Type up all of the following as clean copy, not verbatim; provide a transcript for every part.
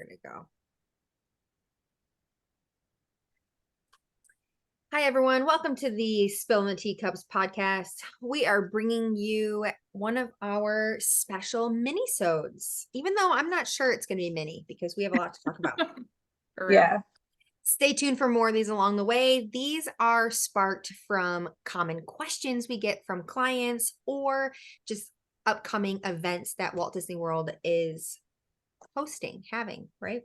We're gonna go. Hi, everyone. Welcome to the Spillin Teacups podcast. We are bringing you one of our special mini-sodes, even though I'm not sure it's going to be mini because we have a lot to talk about. For real. Yeah. Stay tuned for more of these along the way. These are sparked from common questions we get from clients or just upcoming events that Walt Disney World is having, right?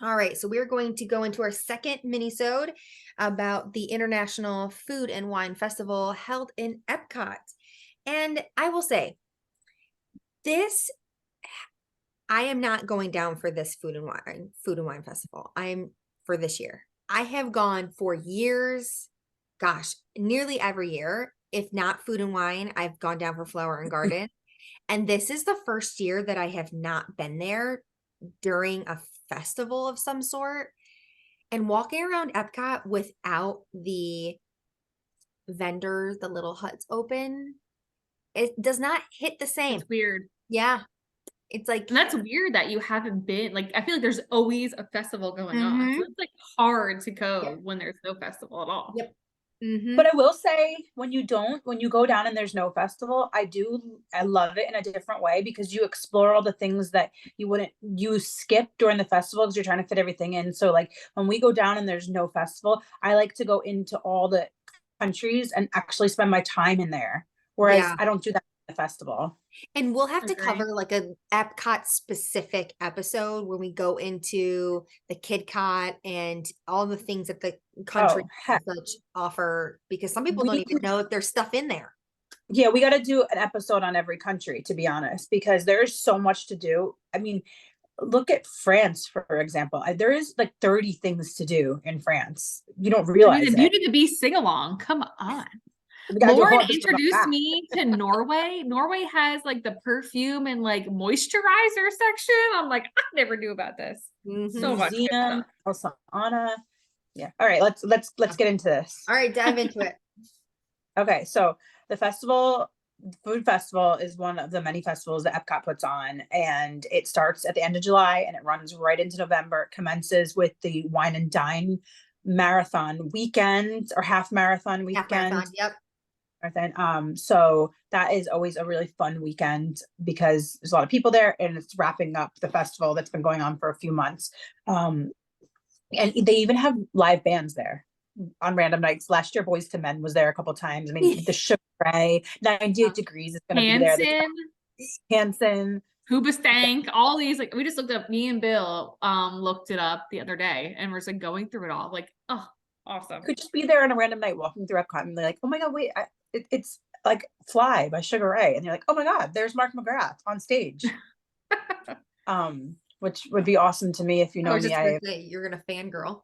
All right, so we're going to go into our second mini-sode about the International Food and Wine Festival held in Epcot. And I will say, I am not going down for this food and wine festival. I'm for this year. I have gone for years, gosh, nearly every year. If not food and wine, I've gone down for flower and garden. And this is the first year that I have not been there during a festival of some sort, and walking around Epcot without the vendors, the little huts open, it does not hit the same. It's weird. Yeah. It's like, and that's weird that you haven't been, like, I feel like there's always a festival going on. So it's like hard to go when there's no festival at all. Yep. But I will say, when you go down and there's no festival, I love it in a different way because you explore all the things that you skip during the festival because you're trying to fit everything in. So like when we go down and there's no festival, I like to go into all the countries and actually spend my time in there. Whereas I don't do that at the festival. And we'll have to cover like a Epcot specific episode when we go into the KidCot and all the things that the country such offer, because some people don't even know if there's stuff in there. Yeah, we got to do an episode on every country, to be honest, because there's so much to do. I mean, look at France, for example. There is like 30 things to do in France. You don't realize the Beauty and the Beast sing along. Come on. Lauren introduced me to Norway. Norway has like the perfume and like moisturizer section. I'm like, I never knew about this. So much good stuff. Also Anna. Yeah. All right, let's get into this. All right, dive into it. Okay, so the food festival is one of the many festivals that Epcot puts on, and it starts at the end of July and it runs right into November. It commences with the Wine and Dine Marathon weekend or half marathon weekend. Half marathon, yep. So that is always a really fun weekend because there's a lot of people there and it's wrapping up the festival that's been going on for a few months. And they even have live bands there on random nights. Last year, Boys to Men was there a couple times. I mean, the Sugar Ray, 98 Degrees is going to be there. Hanson, Hoobastank, all these, like, we just looked up, me and Bill looked it up the other day and we're just like going through it all. Like, oh, awesome. You could just be there on a random night walking through Epcot and they're like, oh my God, wait, it's like Fly by Sugar Ray. And you're like, oh my God, there's Mark McGrath on stage. Which would be awesome to me if you know me. You're gonna fangirl.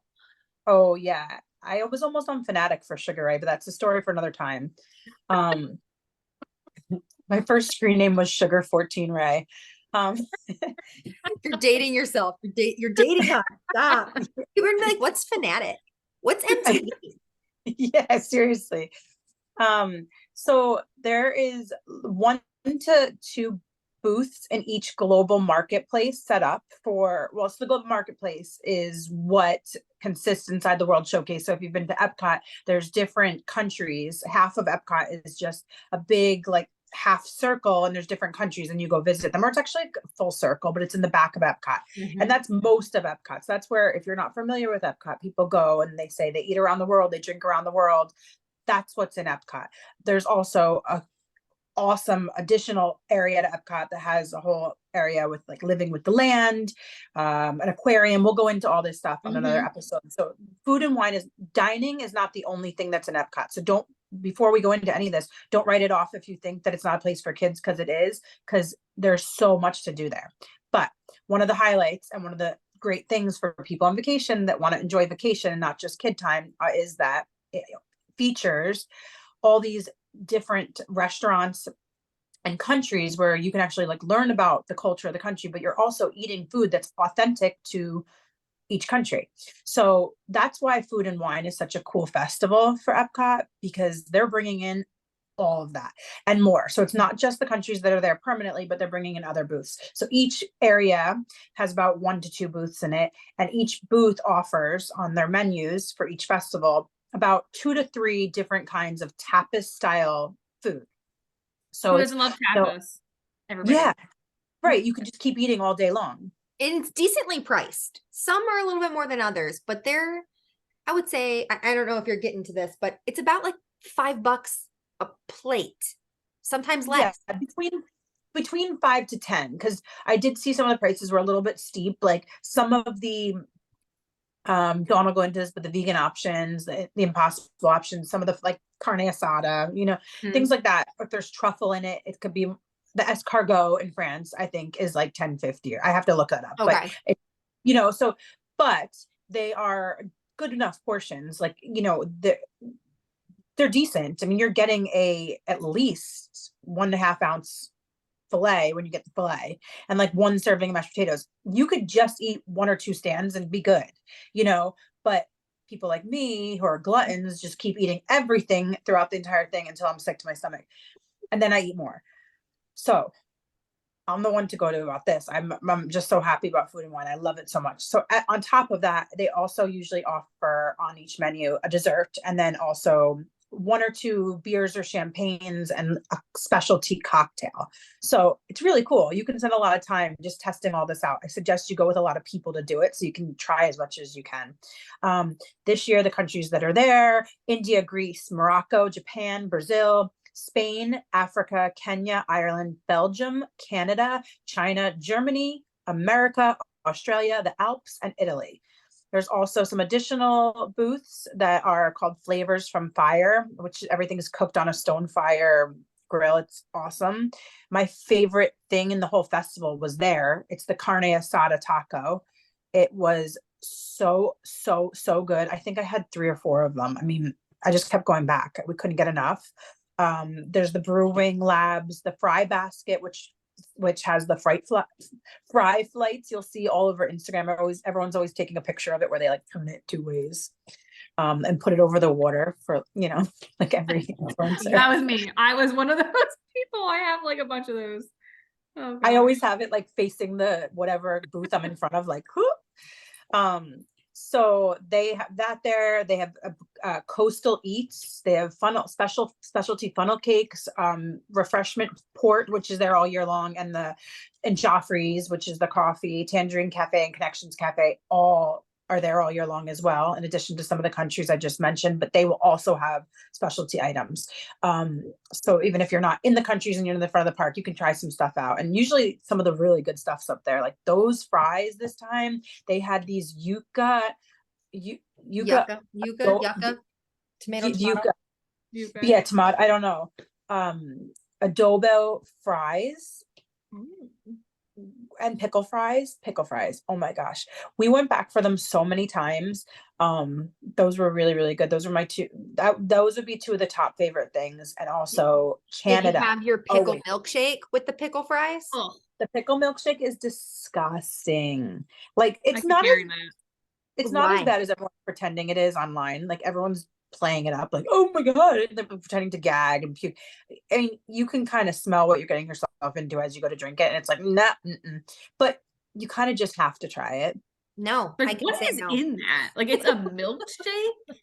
Oh yeah. I was almost on Fanatic for Sugar Ray, but that's a story for another time. My first screen name was Sugar 14 Ray. You're dating yourself. You're dating her. Stop. You were like, what's Fanatic? What's MTV? Yeah, seriously. So there is 1 to 2 booths in each global marketplace set up so the global marketplace is what consists inside the World Showcase. So if you've been to Epcot, there's different countries. Half of Epcot is just a big like half circle and there's different countries and you go visit them, or it's actually a full circle, but it's in the back of Epcot. And that's most of Epcot. So that's where, if you're not familiar with Epcot, people go and they say they eat around the world, they drink around the world. That's what's in Epcot. There's also a awesome additional area to Epcot that has a whole area with like living with the land, an aquarium. We'll go into all this stuff on another episode. So food and dining is not the only thing that's in Epcot. So before we go into any of this, don't write it off if you think that it's not a place for kids, because it is, because there's so much to do there. But one of the highlights and one of the great things for people on vacation that want to enjoy vacation and not just kid time is that it features all these different restaurants and countries where you can actually like learn about the culture of the country, but you're also eating food that's authentic to each country. So that's why Food and Wine is such a cool festival for Epcot, because they're bringing in all of that and more. So it's not just the countries that are there permanently, but they're bringing in other booths. So each area has about 1 to 2 booths in it, and each booth offers on their menus for each festival about 2 to 3 different kinds of tapas style food. So Who it's doesn't love so, tapas? Everybody. yeah, right. You can just keep eating all day long. And it's decently priced. Some are a little bit more than others, but they're, I would say, I don't know if you're getting to this, but it's about like $5 a plate, sometimes Yeah, less. between 5 to 10, because I did see some of the prices were a little bit steep. Like some of the don't go into this, but the vegan options, the impossible options, some of the like carne asada, things like that. If there's truffle in it, it could be the escargot in France, I think is like 10.50. I have to look that up. But Okay. so but they are good enough portions. Like, they're decent. I mean, you're getting at least 1.5 ounce filet when you get the filet, and like 1 serving of mashed potatoes. You could just eat 1 or 2 stands and be good, but people like me who are gluttons just keep eating everything throughout the entire thing until I'm sick to my stomach, and then I eat more. So I'm the one to go to about this. I'm just so happy about Food and Wine. I love it so much. So on top of that, they also usually offer on each menu a dessert, and then also 1 or 2 beers or champagnes and a specialty cocktail. So it's really cool. You can spend a lot of time just testing all this out. I suggest you go with a lot of people to do it so you can try as much as you can. This year, the countries that are there: India, Greece, Morocco, Japan, Brazil, Spain, Africa, Kenya, Ireland, Belgium, Canada, China, Germany, America, Australia, the Alps, and Italy. There's also some additional booths that are called Flavors from Fire, which everything is cooked on a stone fire grill. It's awesome. My favorite thing in the whole festival was there. It's the carne asada taco. It was so, so, so good. I think I had 3 or 4 of them. I mean, I just kept going back. We couldn't get enough. There's the Brewing Labs, the Fry Basket, which has the fry flights. You'll see all over Instagram. Everyone's always taking a picture of it where they like turn it 2 ways, and put it over the water for, like every influencer. That was me. I was one of those people. I have like a bunch of those. Oh, I always have it like facing the whatever booth I'm in front of, like, whoop. So they have that there. They have coastal eats. They have specialty funnel cakes, refreshment port, which is there all year long, and Joffrey's, which is the coffee, Tangerine Cafe and Connections Cafe, all are there all year long as well, in addition to some of the countries I just mentioned, but they will also have specialty items. So even if you're not in the countries and you're in the front of the park, you can try some stuff out. And usually some of the really good stuff's up there. Like those fries this time, they had these yucca, tomato. yeah, tomato, I don't know. Adobo fries. And pickle fries. Oh my gosh. We went back for them so many times. Those were really, really good. Those were my those would be 2 of the top favorite things. And also Canada. Did you have your pickle milkshake with the pickle fries? Oh, the pickle milkshake is disgusting. Like it's not as bad as everyone's pretending it is online. Like everyone's playing it up like, oh my god, they're pretending to gag and puke. I mean, you can kind of smell what you're getting yourself into as you go to drink it, and it's like, nah, but you kind of just have to try it. No, like, what is in that? Like, it's a milkshake.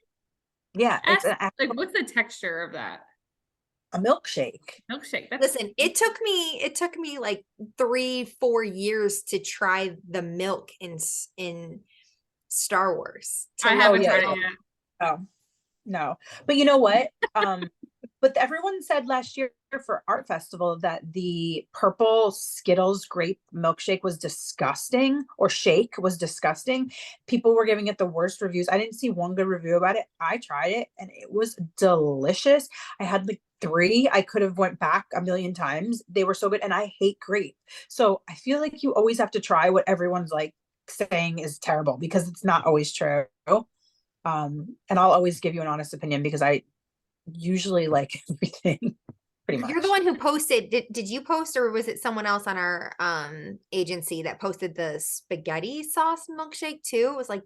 Yeah, it's like, what's the texture of that? A milkshake. Listen, it took me like 3-4 years to try the milk in Star Wars. I haven't tried it yet. Oh no, but you know what? But everyone said last year for Art Festival that the purple Skittles grape milkshake was disgusting, or shake was disgusting. People were giving it the worst reviews. I didn't see one good review about it. I tried it and it was delicious. I had like 3. I could have went back a million times. They were so good, and I hate grape. So I feel like you always have to try what everyone's like saying is terrible, because it's not always true. And I'll always give you an honest opinion because I usually like everything pretty much. You're the one who posted. Did you post, or was it someone else on our agency that posted the spaghetti sauce milkshake too? It was like,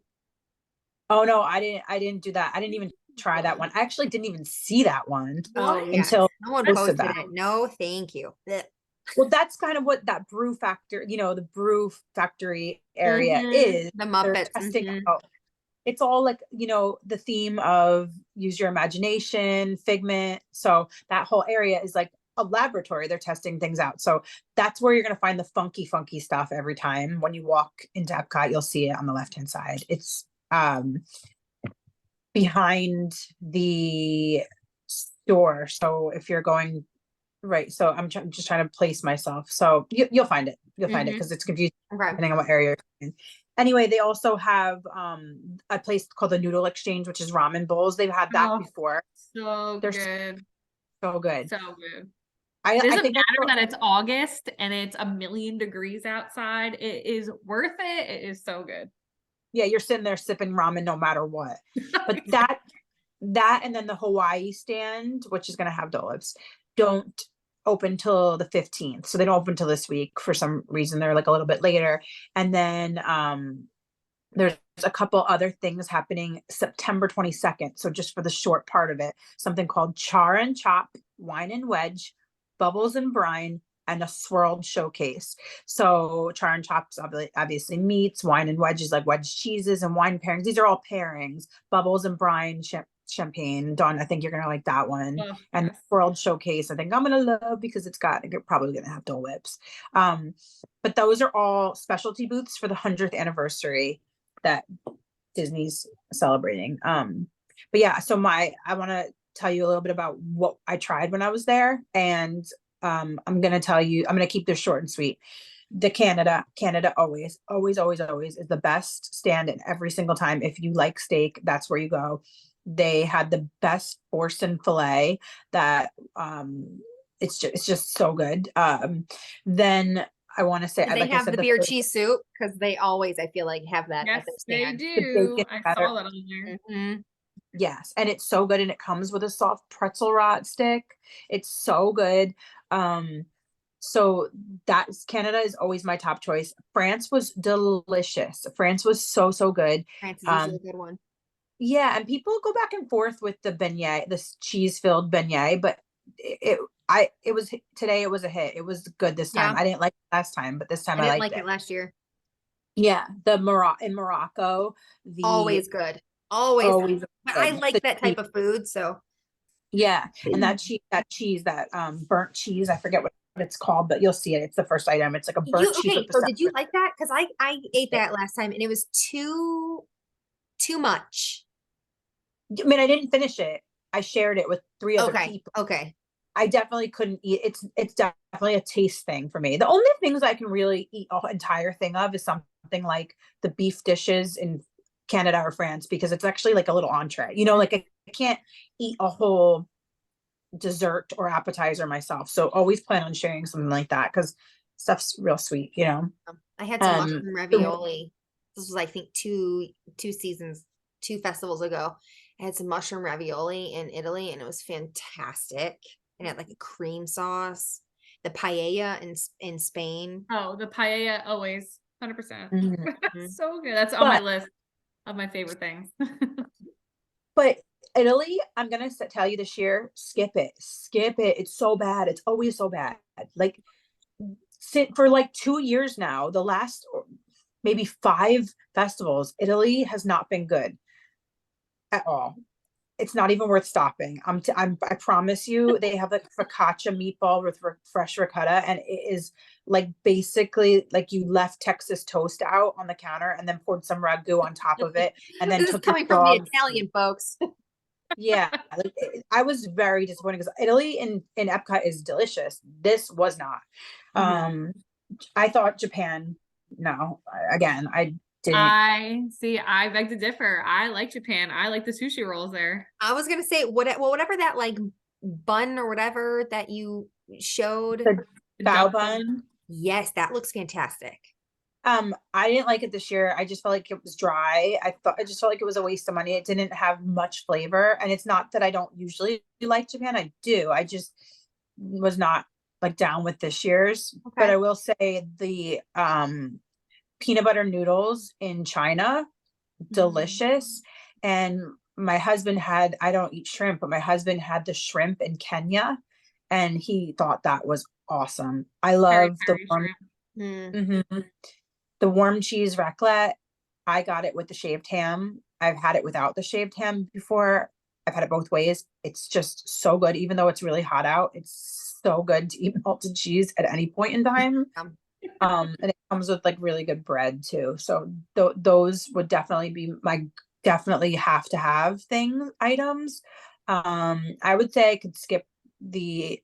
oh no, I didn't do that. I didn't even try that one. I actually didn't even see that one Oh, yeah. until Someone posted posted that. it. No, thank you. Blech. Well, that's kind of what that brew factor, the brew factory area is. The They're Muppets. testing out. It's all like, the theme of use your imagination, figment. So that whole area is like a laboratory. They're testing things out. So that's where you're going to find the funky stuff every time. When you walk into Epcot, you'll see it on the left-hand side. It's behind the store. So if you're going right, so I'm just trying to place myself. So you'll find it. You'll find it because it's confusing Okay. depending on what area you're in. Anyway, they also have a place called the Noodle Exchange, which is ramen bowls. They've had that before. They're good. So good. So good. I Doesn't think matter that it's August and it's 1,000,000 degrees outside. It is worth it. It is so good. Yeah, you're sitting there sipping ramen no matter what. But that and then the Hawaii stand, which is going to have Dole-Whips, don't open till the 15th. So they don't open till this week for some reason. They're like a little bit later. And then there's a couple other things happening September 22nd. So just for the short part of it, something called Char and Chop, Wine and Wedge, Bubbles and Brine, and a swirled showcase. So Char and Chop's obviously meats, Wine and Wedge is like wedge cheeses and wine pairings. These are all pairings. Bubbles and Brine, champagne. Dawn, I think you're gonna like that one. And the World Showcase, I think I'm gonna love because you're probably gonna have Dole Whips. But those are all specialty booths for the 100th anniversary that Disney's celebrating. But yeah, so I want to tell you a little bit about what I tried when I was there, and I'm gonna keep this short and sweet. The Canada always is the best stand in every single time. If you like steak, that's where you go. They had the best Orson filet that it's just so good. Then I want to say they have the beer cheese soup because they always, I feel like, have that at their stand. They do. I saw that on there. Yes, and it's so good, and it comes with a soft pretzel rot stick. It's so good. So Canada is always my top choice. France was delicious. France was so good. France is usually a good one. Yeah, and people go back and forth with the beignet, this cheese-filled beignet, but it was today. It was a hit. It was good this time. I didn't like it last time, but this time I didn't liked like it last year. Yeah, in Morocco, always good. Always good. But I like that type of food, so yeah. And that cheese, that burnt cheese, I forget what it's called, but you'll see it. It's the first item. It's like a burnt cheese. Okay, so did you like that? Because I ate that last time and it was too much. I mean, I didn't finish it. I shared it with 3 other people. Okay. I definitely couldn't eat. It's definitely a taste thing for me. The only things I can really eat an entire thing of is something like the beef dishes in Canada or France, because it's actually like a little entree. Like I can't eat a whole dessert or appetizer myself. So always plan on sharing something like that because stuff's real sweet. I had some mushroom ravioli. This was, I think, two festivals ago. I had some mushroom ravioli in Italy and it was fantastic. And it had like a cream sauce. The paella in Spain. Oh, the paella always 100%. So good. That's on my list of my favorite things. But Italy, I'm gonna tell you this year, skip it. It's so bad. It's always so bad. Like for like 2 years now, the last maybe 5 festivals, Italy has not been good at all. It's not even worth stopping. I promise you, they have like focaccia meatball with fresh ricotta, and it is like basically like you left Texas toast out on the counter and then poured some ragu on top of it, and then this is coming from the Italian folks. Yeah, I was very disappointed because Italy in Epcot is delicious. This was not. I thought Japan. No, again, I didn't. I beg to differ. I like Japan. I like the sushi rolls there. I was gonna say whatever that like bun or whatever that you showed. The bao bun. Yes, that looks fantastic. I didn't like it this year. I just felt like it was dry. I just felt like it was a waste of money. It didn't have much flavor. And it's not that I don't usually like Japan. I do. I just was not like down with this year's. Okay. But I will say the peanut butter noodles in China, delicious. And my husband had, I don't eat shrimp, but my husband had the shrimp in Kenya and he thought that was awesome. I Very, love the very warm, shrimp. mhm. The warm cheese raclette. I got it with the shaved ham. I've had it without the shaved ham before. I've had it both ways. It's just so good, even though it's really hot out. It's so good to eat melted cheese at any point in time. Um, And it comes with like really good bread too. So those would definitely be my definitely have to have items. I would say I could skip the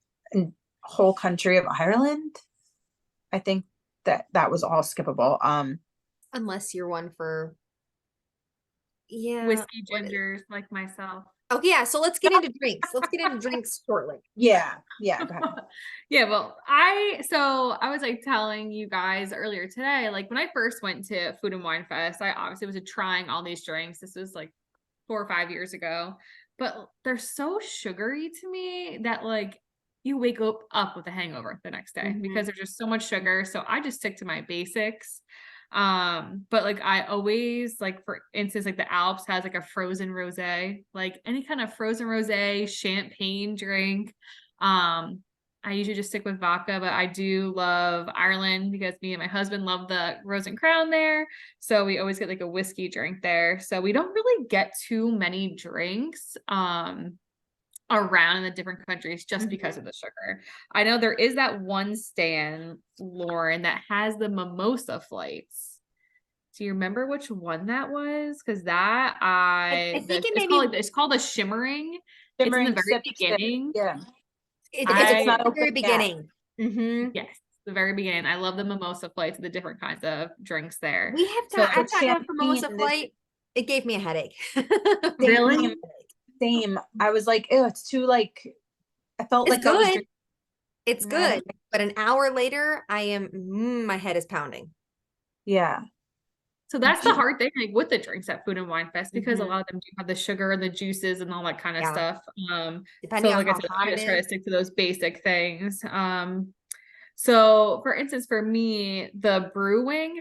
whole country of Ireland. I think that was all skippable. unless you're one for, yeah. Whiskey gingers like myself. Oh yeah, so let's get into drinks. Let's get into drinks shortly. Yeah, yeah, go ahead. Yeah, well, I was like telling you guys earlier today, like when I first went to Food and Wine Fest, I obviously was trying all these drinks. This was like 4 or 5 years ago, but they're so sugary to me that like you wake up with a hangover the next day because there's just so much sugar. So I just stick to my basics. But like I always like, for instance, like the Alps has like a frozen rosé, like any kind of frozen rosé, champagne drink. I usually just stick with vodka, but I do love Ireland because me and my husband love the Rose and Crown there. So we always get like a whiskey drink there. So we don't really get too many drinks around in the different countries just because of the sugar. I know there is that one stand, Lauren, that has the mimosa flights. Do you remember which one that was? Because that I think it may be, it's called a shimmering. It's in the Shimmering very sip, beginning. yeah. it's Not at the open very yet. beginning. Yes, the very beginning. I love the mimosa flights, the different kinds of drinks there. I've gotten one from Mimosa champagne, Flight. It gave me a headache. Really? Same. I was like, ew, it's too like, I felt It's like I was good. drinking. It's good. But an hour later, my head is pounding. Yeah. So that's the hard thing, like with the drinks at Food and Wine Fest, because a Mhm. lot of them do have the sugar and the juices and all that kind of Yeah. stuff. Depending So on like I how said, hot I it just try to is. stick to those basic things. So for instance, for me, the brewing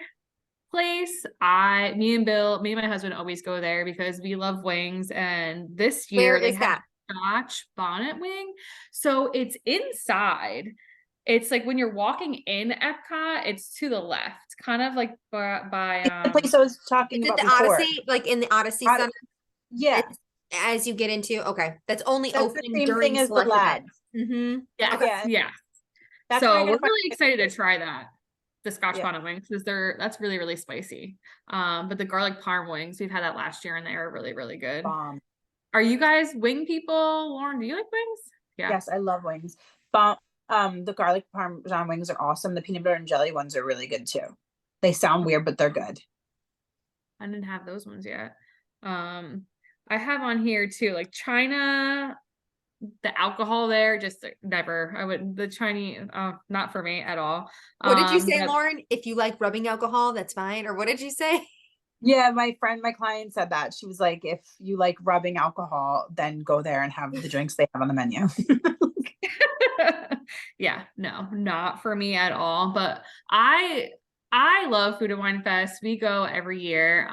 place, me and my husband always go there because we love wings. And this Where year they is have that? Scotch bonnet wing. So it's inside. It's like when you're walking in Epcot, it's to the left, kind of like The place I was talking Is it about the before. Odyssey? Like in the Odyssey Od- Center? Yeah. It's as you get into, okay. That's only That's the open same during thing as the select lab. events. Mm-hmm. yes, Okay. Yeah. yeah. That's where I So we're gotta find. really excited to try that. The Scotch Yeah. bonnet wings because that's really, really spicy. But the garlic parm wings, we've had that last year and they are really, really good. Bomb. Are you guys wing people? Lauren, do you like wings? Yeah. Yes, I love wings. Bomb. The garlic parmesan wings are awesome. The peanut butter and jelly ones are really good too. They sound weird, but they're good. I didn't have those ones yet. I have on here too, like China, the alcohol there, just never. The Chinese, not for me at all. What did you say, But Lauren? If you like rubbing alcohol, that's fine. Or what did you say? Yeah, my client said that. She was like, if you like rubbing alcohol, then go there and have the drinks they have on the menu. yeah, no, not for me at all. But I love Food and Wine Fest. We go every year.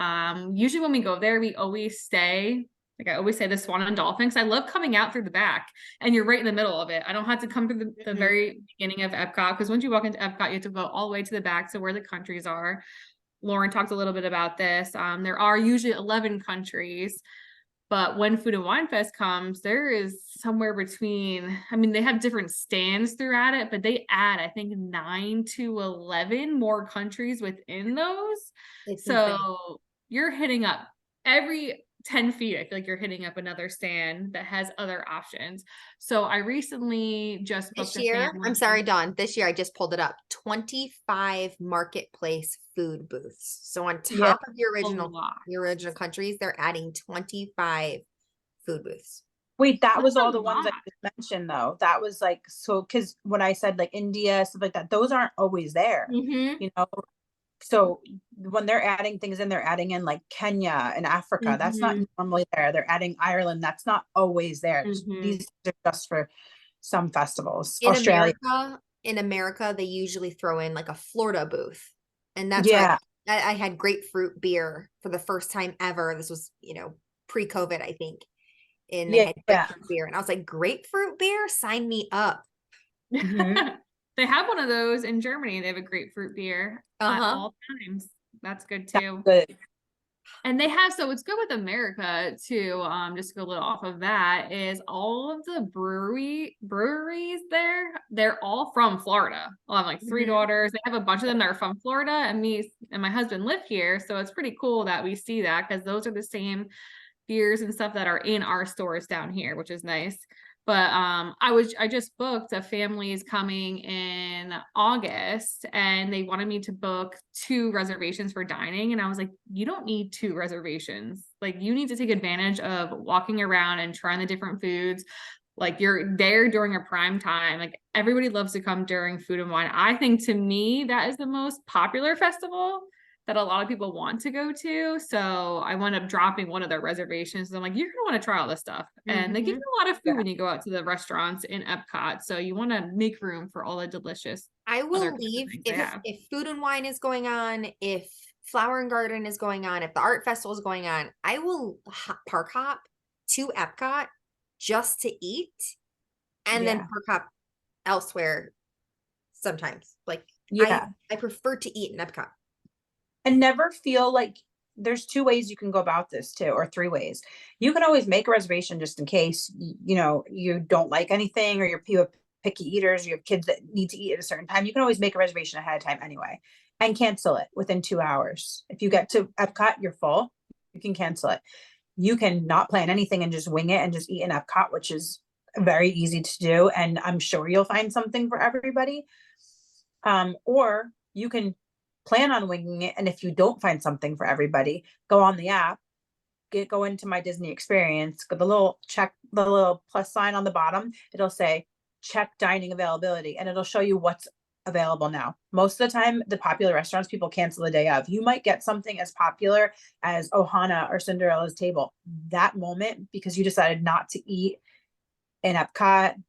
Usually when we go there, we always stay. Like I always say, the Swan and Dolphin, because I love coming out through the back, and you're right in the middle of it. I don't have to come through the very beginning of Epcot, because once you walk into Epcot, you have to go all the way to the back to where the countries are. Lauren talked a little bit about this. There are usually 11 countries. But when Food and Wine Fest comes, there is somewhere between, I mean, they have different stands throughout it, but they add, I think, 9 to 11 more countries within those. It's So insane. you're hitting up every 10 feet. I feel like you're hitting up another stand that has other options. So I recently just booked This a year, I'm family. sorry, Dawn. This year I just pulled it up. 25 marketplace food booths. So on Yeah. top of your original countries, they're adding 25 food booths. Wait, that That's was all a the ones I lot. just mentioned though. That was like, so because when I said like India, stuff like that, those aren't always there, Mm-hmm. you know? So when they're adding things in, they're adding in like Kenya and Africa. That's not Mm-hmm. normally there. They're adding Ireland. That's not always there. Mm-hmm. These are just for some festivals. In Australia. America, they usually throw in like a Florida booth. And that's where Yeah. I had grapefruit beer for the first time ever. This was, pre-COVID, I think. And they Yeah, had yeah. grapefruit beer. And I was like, grapefruit beer? Sign me up. Mhm. They have one of those in Germany. They have a grapefruit beer at Uh-huh. all times. That's good That's too. good. And they have, so it's good with America too. Just to go a little off of that, is all of the breweries there, they're all from Florida. I have like three Mhm. daughters. They have a bunch of them that are from Florida, and me and my husband live here. So it's pretty cool that we see that, because those are the same beers and stuff that are in our stores down here, which is nice. But I just booked a family's coming in August, and they wanted me to book 2 reservations for dining, and I was like, you don't need 2 reservations. Like, you need to take advantage of walking around and trying the different foods. Like, you're there during a prime time. Like, everybody loves to come during Food and Wine. I think, to me, that is the most popular festival that a lot of people want to go to. So I wound up dropping one of their reservations. I'm like, you're gonna want to try all this stuff. And they give Mhm. you a lot of food Yeah. when you go out to the restaurants in Epcot. So you want to make room for all the delicious I other will kinds of leave things they have. if Food and Wine is going on, if Flower and Garden is going on, if the art festival is going on, I will park hop to Epcot just to eat, and then Yeah. park hop elsewhere sometimes. Like Yeah. I prefer to eat in Epcot. And never feel like there's 2 ways you can go about this too, or 3 ways. You can always make a reservation just in case, you know, you don't like anything, or you have picky eaters, you have kids that need to eat at a certain time. You can always make a reservation ahead of time anyway and cancel it within 2 hours. If you get to Epcot, you're full, you can cancel it. You can not plan anything and just wing it and just eat in Epcot, which is very easy to do. And I'm sure you'll find something for everybody. Or you can plan on winging it, and if you don't find something for everybody, go on the app, go into my Disney experience, go the little plus sign on the bottom, it'll say check dining availability, and it'll show you what's available now. Most of the time, the popular restaurants, people cancel the day of. You might get something as popular as Ohana or Cinderella's Table that moment because you decided not to eat in Epcot.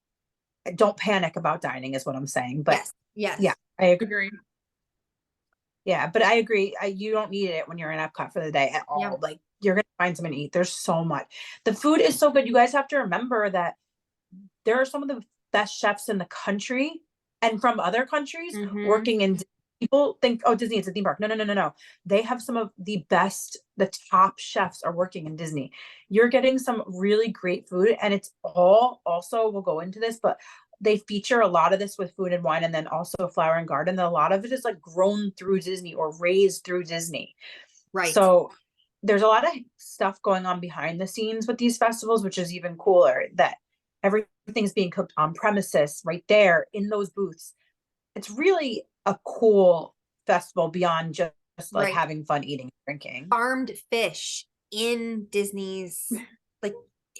Don't panic about dining is what I'm saying. But Yes. Yes. yeah, I agree. Agree. Yeah, but I agree. You don't need it when you're in Epcot for the day at all. Yeah. Like, you're gonna find something to eat. There's so much. The food is so good. You guys have to remember that there are some of the best chefs in the country and from other countries Mhm. working in. People think, oh, Disney, it's a theme park. No, no, no, no, no. They have some of the best, the top chefs are working in Disney. You're getting some really great food, and it's all also, we'll go into this, but they feature a lot of this with Food and Wine, and then also Flower and Garden. A lot of it is like grown through Disney or raised through Disney. Right. So there's a lot of stuff going on behind the scenes with these festivals, which is even cooler, that everything's being cooked on premises right there in those booths. It's really a cool festival beyond just like Right. having fun eating and drinking. Farmed fish in Disney's, like,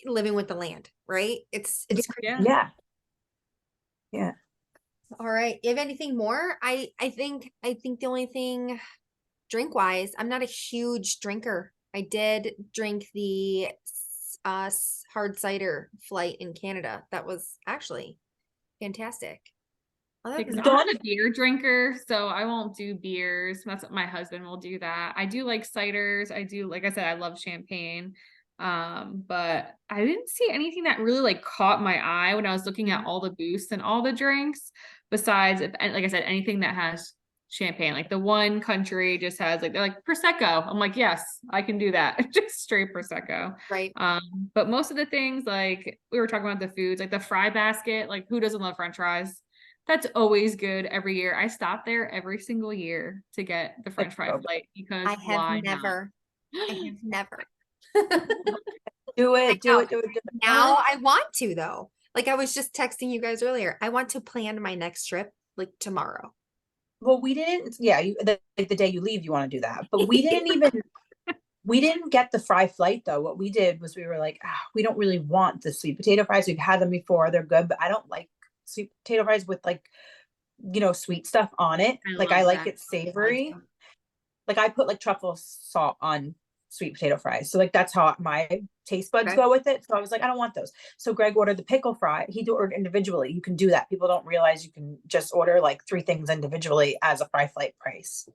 living with the land, right? It's crazy. Yeah. Yeah. Yeah. All right. You have anything more? I think the only thing drink wise, I'm not a huge drinker. I did drink the hard cider flight in Canada. That was actually fantastic. Other Because than I'm that, not a beer drinker, so I won't do beers. That's what my husband will do that. I do like ciders. I do, like I said, I love champagne. But I didn't see anything that really like caught my eye when I was looking at all the booths and all the drinks. Besides, if, and like I said, anything that has champagne. Like the one country just has like, they're like Prosecco. I'm like, yes, I can do that. Just straight Prosecco. right? But most of the things, like we were talking about the foods, like the fry basket, like who doesn't love French fries? That's always good every year. I stop there every single year to get the It's French fry so good. flight because I have why not? never. I have never. Do I it, do know. it, do it, do it. Now I want to though. Like I was just texting you guys earlier. I want to plan my next trip like tomorrow. Well, we didn't, yeah, like the day you leave, you want to do that. But we didn't get the fry flight though. What we did was we were like, we don't really want the sweet potato fries. We've had them before. They're good, but I don't like sweet potato fries with like, sweet stuff on it. I Like, love I like that. it savory. Like, I put like truffle salt on sweet potato fries. So like that's how my taste buds Okay. go with it. So I was like, I don't want those. So Greg ordered the pickle fry. He ordered individually. You can do that. People don't realize you can just order like 3 things individually as a fry flight price.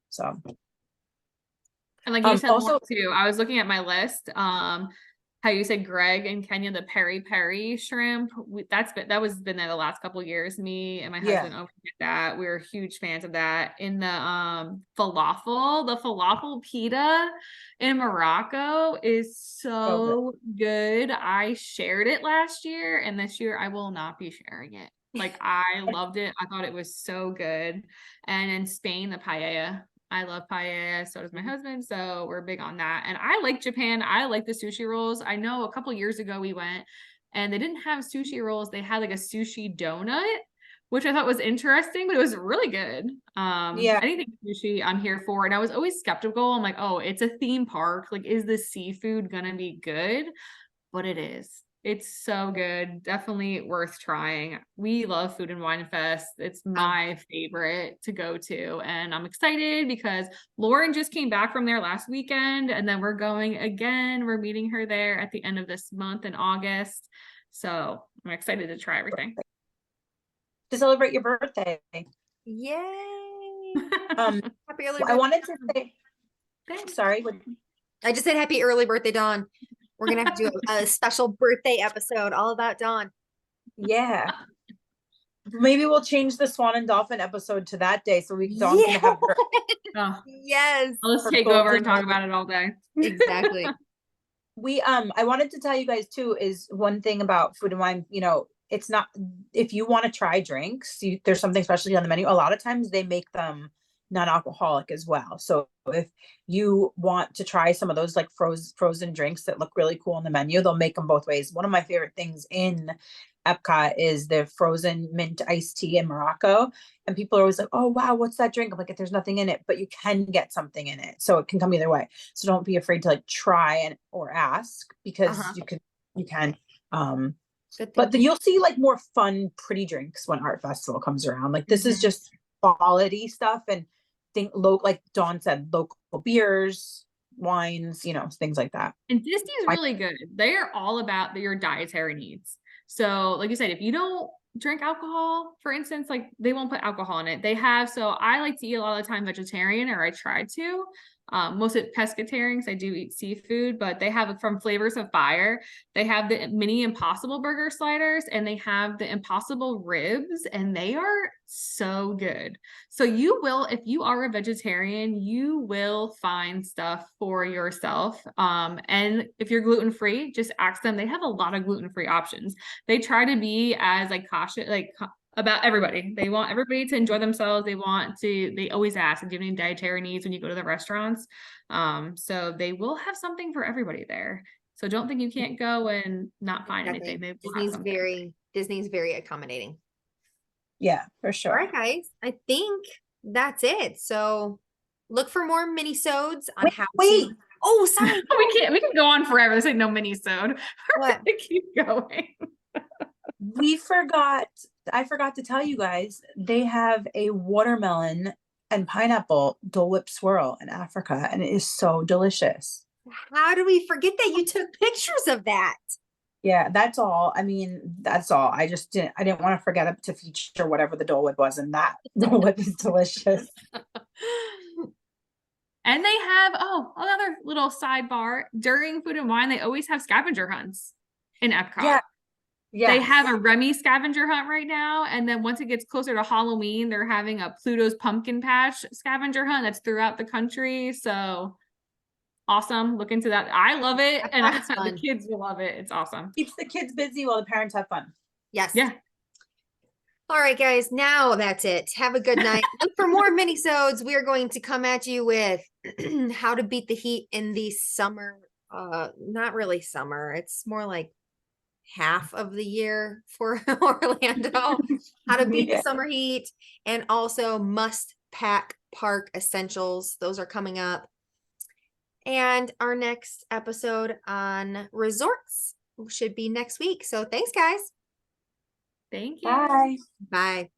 So And like you said, Also, Lauren, too, I was looking at my list. How you said Greg in Kenya, the peri peri shrimp. That was been there the last couple of years. Me and my yeah, husband always get that. We were huge fans of that. In the falafel pita in Morocco is so good. so good. I shared it last year, and this year I will not be sharing it. Like I loved it. I thought it was so good. And in Spain, the paella. I love paella, so does my husband, so we're big on that. And I like Japan. I like the sushi rolls. I know a couple years ago we went and they didn't have sushi rolls. They had like a sushi donut, which I thought was interesting, but it was really good. Yeah. Anything sushi I'm here for. And I was always skeptical. I'm like, oh, it's a theme park. Like, is the seafood gonna be good? But it is. It's so good. Definitely worth trying. We love Food and Wine Fest. It's my favorite to go to. And I'm excited because Lauren just came back from there last weekend. And then we're going again. We're meeting her there at the end of this month in August. So I'm excited to try everything. To celebrate your birthday. Yay. Happy early I birthday. wanted to say, Thanks. sorry. I just said happy early birthday, Dawn. We're gonna have to do a special birthday episode all about Dawn. Yeah. Maybe we'll change the Swan and Dolphin episode to that day so Dawn Yeah. can have her. Oh, Yes. I'll just Her take over and golden talk nugget. about it all day. Exactly. I wanted to tell you guys too, is one thing about Food and Wine, it's not, if you want to try drinks, there's something specialty on the menu. A lot of times they make them non-alcoholic as well. So if you want to try some of those like frozen drinks that look really cool on the menu, they'll make them both ways. One of my favorite things in Epcot is the frozen mint iced tea in Morocco. And people are always like, oh, wow, what's that drink? I'm like, there's nothing in it, but you can get something in it. So it can come either way. So don't be afraid to like try or ask, because you can. But then you'll see like more fun, pretty drinks when Art Festival comes around. Like this is just quality stuff, and like Dawn said, local beers, wines, things like that. And Disney's really good. They are all about your dietary needs. So, like you said, if you don't drink alcohol, for instance, like they won't put alcohol in it. So I like to eat a lot of the time vegetarian, or I try to. Most of pescatarian, because I do eat seafood, but they have from Flavors of Fire. They have the mini Impossible Burger sliders, and they have the Impossible ribs, and they are so good. So you will, if you are a vegetarian, you will find stuff for yourself. And if you're gluten-free, just ask them. They have a lot of gluten-free options. They try to be as like cautious, about everybody. They want everybody to enjoy themselves. They always ask, do you have any dietary needs when you go to the restaurants? So they will have something for everybody there. So don't think you can't go and not find anything. Disney's very accommodating. Yeah, for sure. All right, guys. I think that's it. So look for more minisodes on how to. Oh, sorry. We can go on forever. This ain't no minisode. What? Keep going. I forgot to tell you guys, they have a watermelon and pineapple Dole Whip swirl in Africa, and it is so delicious. How do we forget that you took pictures of that? Yeah, that's all. I mean, that's all. I didn't want to forget to feature whatever the Dole Whip was, and that Dole Whip is delicious. And they have, another little sidebar. During Food and Wine, they always have scavenger hunts in Epcot. Yeah. They have a Remy scavenger hunt right now. And then once it gets closer to Halloween, they're having a Pluto's Pumpkin Patch scavenger hunt that's throughout the country. So awesome. Look into that. I love it. And the kids will love it. It's awesome. Keeps the kids busy while the parents have fun. Yes. Yeah. All right, guys. Now that's it. Have a good night. Look for more minisodes. We are going to come at you with how to beat the heat in the summer. Not really summer. It's more like half of the year for Orlando. How to beat the summer heat, and also must pack park essentials. Those are coming up. And our next episode on resorts should be next week. So thanks, guys. Thank you. Bye. Bye.